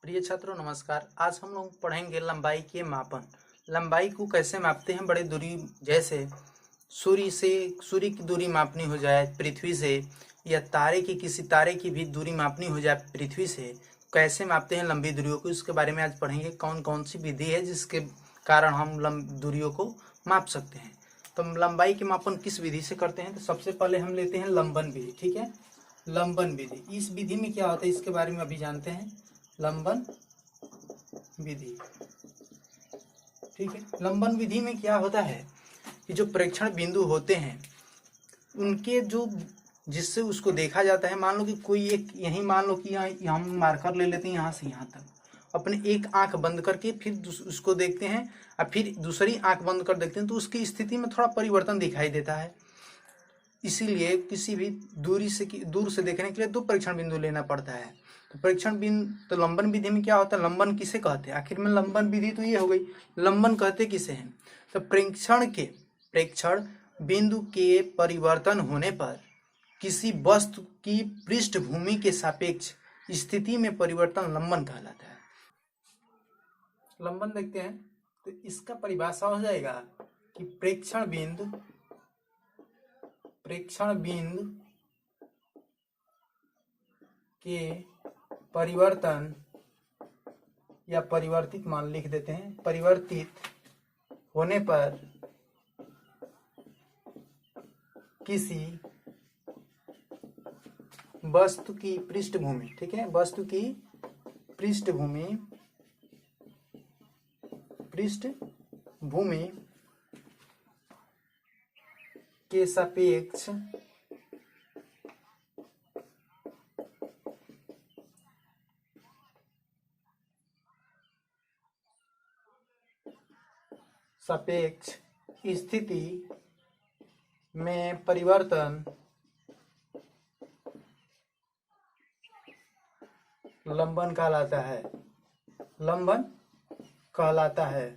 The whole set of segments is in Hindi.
प्रिय छात्रों नमस्कार। आज हम लोग पढ़ेंगे लंबाई के मापन। लंबाई को कैसे मापते हैं, बड़े दूरी जैसे सूर्य की दूरी मापनी हो जाए पृथ्वी से, या किसी तारे की भी दूरी मापनी हो जाए पृथ्वी से, कैसे मापते हैं लंबी दूरियों को, इसके बारे में आज पढ़ेंगे। कौन कौन सी विधि है जिसके कारण हम दूरियों को माप सकते हैं। तो लंबाई के मापन किस विधि से करते हैं, तो सबसे पहले हम लेते हैं लंबन विधि। ठीक है, लंबन विधि, इस विधि में क्या होता है इसके बारे में अभी जानते हैं। लंबन विधि, ठीक है। लंबन विधि में क्या होता है कि जो प्रेक्षण बिंदु होते हैं उनके जो जिससे उसको देखा जाता है, मान लो कि कोई एक यही मान लो कि यहाँ हम मार्कर ले लेते हैं यहाँ से यहाँ तक, अपने एक आंख बंद करके फिर उसको देखते हैं और फिर दूसरी आंख बंद कर देखते हैं, तो उसकी स्थिति में थोड़ा परिवर्तन दिखाई देता है। इसीलिए किसी भी दूर से देखने के लिए दो परीक्षण बिंदु लेना पड़ता है। तो परीक्षण बिंदु, तो लंबन विधि में क्या होता है, लंबन किसे कहते हैं, आखिर में लंबन विधि तो ये हो गई। लंबन कहते किसे हैं, तो प्रेक्षण बिंदु के परिवर्तन होने पर किसी वस्तु की पृष्ठभूमि के सापेक्ष स्थिति में परिवर्तन लंबन कहलाता है। लंबन देखते हैं तो इसका परिभाषा हो जाएगा कि प्रेक्षण बिंदु के परिवर्तन या परिवर्तित मान लिख देते हैं, परिवर्तित होने पर किसी वस्तु की पृष्ठभूमि, ठीक है, वस्तु की पृष्ठभूमि के सापेक्ष स्थिति में परिवर्तन लंबन कहलाता है। लंबन कहलाता है।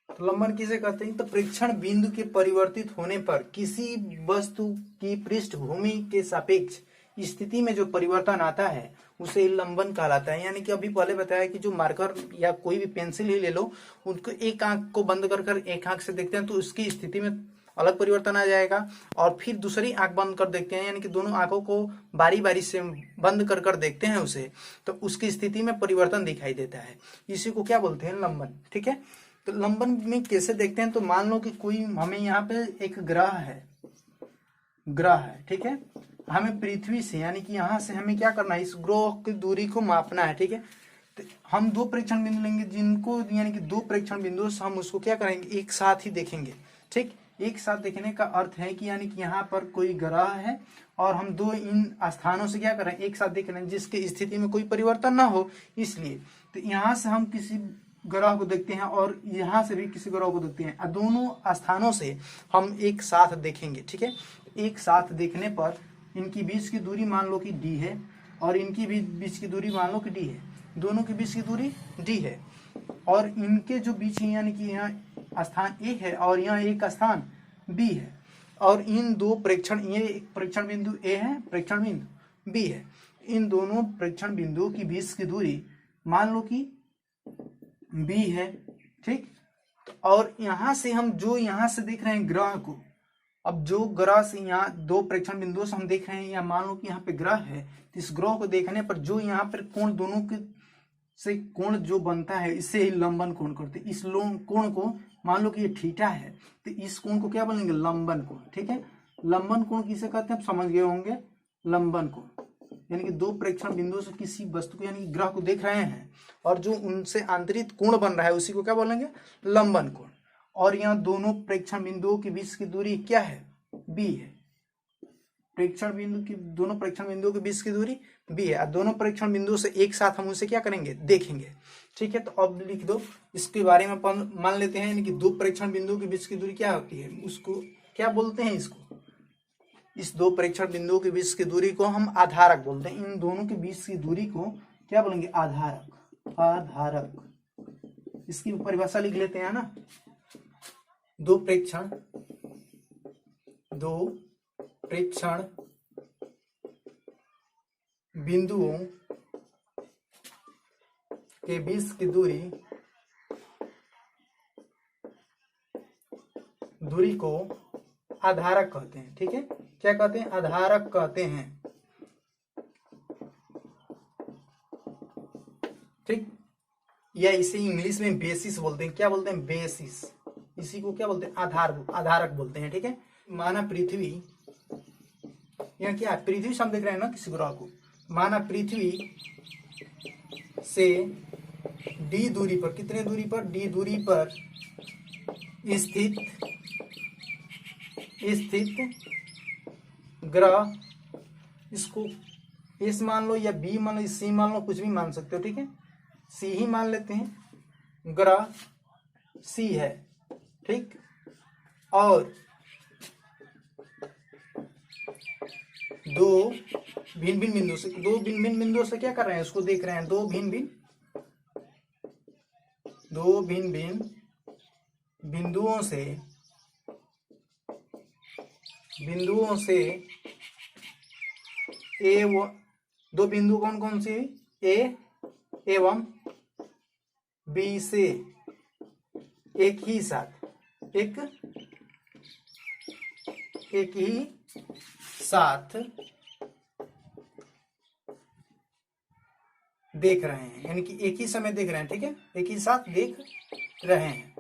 तो लंबन किसे कहते हैं, तो प्रेक्षण बिंदु के परिवर्तित होने पर किसी वस्तु की पृष्ठभूमि के सापेक्ष स्थिति में जो परिवर्तन आता है उसे लंबन कहलाता है। यानी कि अभी पहले बताया कि जो मार्कर या कोई भी पेंसिल ही ले लो, उनको एक आंख को बंद कर एक आंख से देखते हैं तो उसकी स्थिति में अलग परिवर्तन आ जाएगा, और फिर दूसरी आंख बंद कर देखते हैं, यानी कि दोनों आंखों को बारी बारी से बंद कर देखते हैं उसे, तो उसकी स्थिति में परिवर्तन दिखाई देता है। इसी को क्या बोलते हैं, लंबन। ठीक है, तो लंबन में कैसे देखते हैं, तो मान लो कि कोई हमें यहाँ पे एक ग्रह है, ठीक है, हमें पृथ्वी से यानी कि यहाँ से हमें क्या करना है, इस ग्रह की दूरी को मापना है। ठीक है, तो हम दो प्रेक्षण बिंदु लेंगे जिनको, यानी कि दो प्रेक्षण बिंदु से हम उसको क्या करेंगे, एक साथ ही देखेंगे। ठीक, एक साथ देखने का अर्थ है कि यानी कि यहाँ पर कोई ग्रह है और हम दो इन स्थानों से क्या करें, एक साथ देख रहे हैं जिसकी स्थिति में कोई परिवर्तन ना हो, इसलिए तो यहाँ से हम किसी ग्रह को देखते हैं और यहाँ से भी किसी ग्रह को देखते हैं, और दोनों स्थानों से हम एक साथ देखेंगे। ठीक है, एक साथ देखने पर इनकी बीच की दूरी मान लो कि d है और इनकी भी बीच की दूरी मान लो कि d है, दोनों के बीच की दूरी d है, और इनके जो बीच यानी कि यहाँ स्थान A है और यहाँ एक स्थान B है, और इन दो प्रेक्षण, ये एक प्रेक्षण बिंदु A है, प्रेक्षण बिंदु B है, इन दोनों प्रेक्षण बिंदुओं की बीच की दूरी मान लो कि B है। ठीक, और यहाँ से हम जो यहाँ से देख रहे हैं ग्रह को, अब जो ग्रह से यहाँ दो प्रेक्षण बिंदुओं से हम देख रहे हैं, या मान लो कि यहाँ पे ग्रह है, तो इस ग्रह को देखने पर जो यहाँ पर कोण, दोनों के से कोण जो बनता है इसे ही लंबन कोण करते हैं। इस कोण को मान लो कि ये थीटा है, तो इस कोण को क्या बोलेंगे, लंबन कोण। ठीक है, लंबन कोण किसे कहते हैं, आप समझ गए होंगे, लंबन कोण यानी कि दो प्रेक्षण बिंदुओं से किसी वस्तु को यानी कि ग्रह को देख रहे हैं और जो उनसे आंतरिक कोण बन रहा है उसी को क्या बोलेंगे, लंबन कोण। और यहाँ दोनों प्रेक्षण बिंदुओं के बीच की दूरी क्या है, b है। प्रेक्षण बिंदु की, दोनों प्रेक्षण बिंदुओं के बीच की दूरी b है, और दोनों प्रेक्षण बिंदुओं से एक साथ हम उसे क्या करेंगे, देखेंगे। ठीक है, तो अब लिख दो इसके बारे में, मान लेते हैं कि दो प्रेक्षण बिंदुओं के बीच की दूरी क्या होती है, उसको क्या बोलते हैं, इसको, इस दो प्रेक्षण बिंदुओं के बीच की दूरी को हम आधारक बोलते हैं। इन दोनों के बीच की दूरी को क्या बोलेंगे, आधारक। इसकी परिभाषा लिख लेते हैं ना, दो प्रेक्षण बिंदुओं के बीच की दूरी को आधारक कहते हैं। ठीक है, क्या कहते हैं? आधारक कहते हैं। ठीक, या इसे इंग्लिश में बेसिस बोलते हैं। क्या बोलते हैं? बेसिस। इसी को क्या बोलते हैं? आधारक बोलते हैं। ठीक है, माना पृथ्वी, यहाँ क्या है? पृथ्वी से हम देख रहे हैं ना किसी ग्रह को। माना पृथ्वी से डी दूरी पर, कितने दूरी पर? डी दूरी पर स्थित ग्रह, इसको एस मान लो या बी मान लो, सी मान लो, कुछ भी मान सकते हो। ठीक है, सी ही मान लेते हैं। ग्रह सी है। ठीक, और दो भिन्न भिन्न बिंदुओं से क्या कर रहे हैं? उसको देख रहे हैं। दो भिन्न भिन्न बिंदुओं से दो बिंदु कौन कौन से? ए एवं बी से एक ही साथ देख रहे हैं, यानी कि एक ही समय देख रहे हैं। ठीक है, एक ही साथ देख रहे हैं।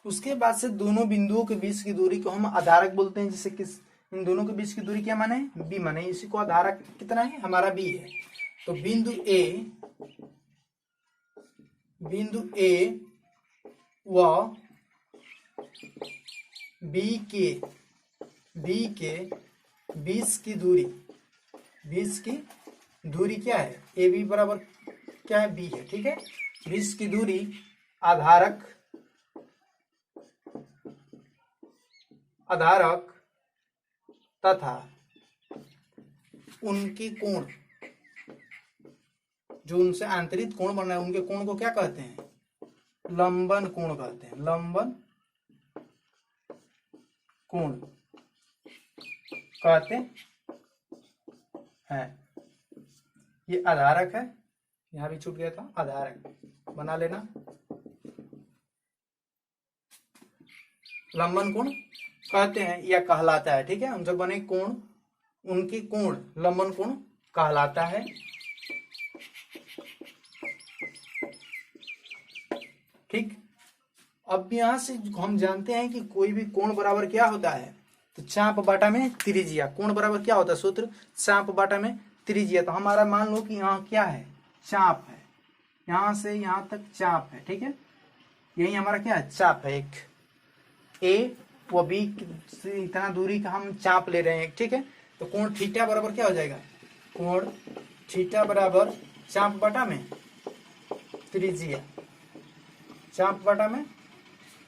उसके बाद से दोनों बिंदुओं के बीच की दूरी को हम आधारक बोलते हैं। जैसे किस इन दोनों के बीच की दूरी क्या माने? बी माने। इसी को आधारक कितना है? हमारा बी है। तो बिंदु ए व बी के बीच की दूरी क्या है? ए बी बराबर क्या है? बी है। ठीक है, बीच की दूरी आधारक तथा उनके कोण, जो उनसे आंतरिक कोण बन रहा है, उनके कोण को क्या कहते हैं? लंबन कोण कहते हैं। लंबन कोण कहते हैं। ये आधारक है। यहां भी छूट गया था, आधारक बना लेना। लंबन कोण कहते हैं या कहलाता है। ठीक है, उनसे बने कोण, उनके कोण लंबन कोण कहलाता है। ठीक, अब यहां से हम जानते हैं कि कोई भी कोण बराबर क्या होता है? तो चाप बाटा में त्रिज्या। कोण बराबर क्या होता है? सूत्र चाप बाटा में त्रिज्या। तो हमारा मान लो कि यहाँ क्या है? चाप है। यहां से यहां तक चाप है। ठीक है, यही हमारा क्या है? चाप है। एक ए व बी से इतना दूरी का हम चाप ले रहे हैं। ठीक है, तो कोण थीटा बराबर क्या हो जाएगा? कोण थीटा बराबर चाप बटा में त्रिज्या। चाप बटा में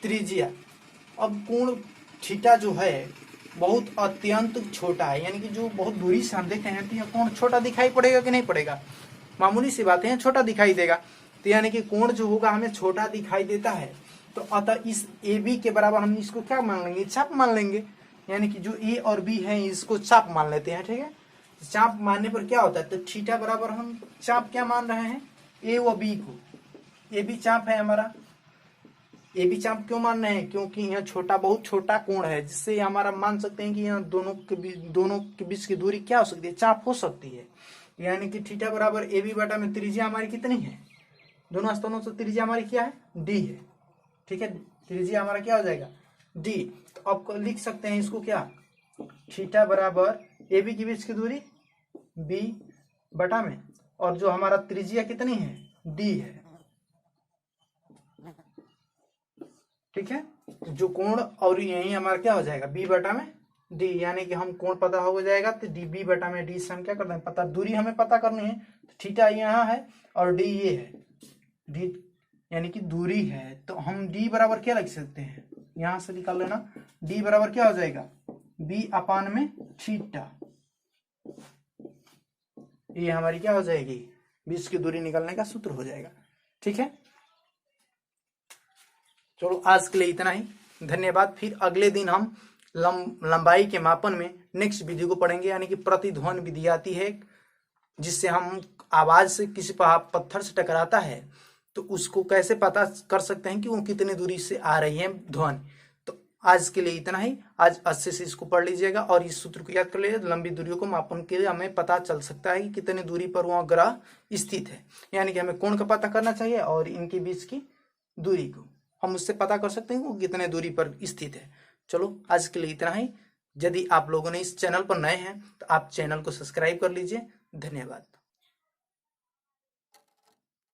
त्रिज्या। अब कोण थीटा जो है बहुत अत्यंत छोटा है, यानी कि जो बहुत दूरी से हम देखते हैं तो यह कोण छोटा दिखाई पड़ेगा कि नहीं पड़ेगा? मामूली सी बात है, छोटा दिखाई देगा। तो यानी कि कोण जो होगा हमें छोटा दिखाई देता है। तो अतः इस ए बी के बराबर हम इसको क्या मान लेंगे? चाप मान लेंगे। यानी कि जो ए और बी है इसको चाप मान लेते हैं। ठीक है, चाप मानने पर क्या होता है? तो थीटा बराबर हम चाप क्या मान रहे हैं? ए व बी को। ए बी चाप है हमारा। ए बी चाप क्यों मान रहे हैं? क्योंकि यह छोटा, बहुत छोटा कोण है, जिससे हमारा मान सकते हैं कि यहाँ दोनों के बीच की दूरी क्या हो सकती है? चाप हो सकती है। यानी कि थीटा बराबर ए बी बटा में त्रिज्या हमारी कितनी है? दोनों स्तरों से त्रिज्या हमारी क्या है? डी है। ठीक है, त्रिज्या हमारा क्या हो जाएगा? डी। तो अब लिख सकते हैं इसको क्या? थीटा बराबर ए बी के बीच की दूरी बी बटा में, और जो हमारा त्रिज्या कितनी है? डी है। ठीक है, जो कोण और यही हमारा क्या हो जाएगा? बी बटा में डी। यानी कि हम कोण पता हो जाएगा तो डी बी बटा में डी से हम क्या करते हैं? पता, दूरी हमें पता करनी है। तो थीटा यहाँ है और डी ये है। डी यानी कि दूरी है, तो हम डी बराबर क्या लिख सकते हैं? यहां से निकाल लेना। डी बराबर क्या हो जाएगा? बी अपान में थीटा। ये हमारी क्या हो जाएगी? बीच की दूरी निकालने का सूत्र हो जाएगा। ठीक है, चलो आज के लिए इतना ही। धन्यवाद। फिर अगले दिन हम लंबाई के मापन में नेक्स्ट विधि को पढ़ेंगे, यानी कि प्रतिध्वनि विधि आती है, जिससे हम आवाज से किसी पत्थर से टकराता है तो उसको कैसे पता कर सकते हैं कि वो कितने दूरी से आ रही है ध्वनि। तो आज के लिए इतना ही, आज अच्छे से इसको पढ़ लीजिएगा और इस सूत्र को याद कर लीजिएगा। लंबी दूरियों को मापन के लिए हमें पता चल सकता है कि कितने दूरी पर वह ग्रह स्थित है, यानी कि हमें कोण का पता करना चाहिए और इनके बीच की दूरी को हम उससे पता कर सकते हैं वो कितने दूरी पर स्थित है। चलो आज के लिए इतना ही। यदि आप लोगों ने इस चैनल पर नए हैं तो आप चैनल को सब्सक्राइब कर लीजिए। धन्यवाद।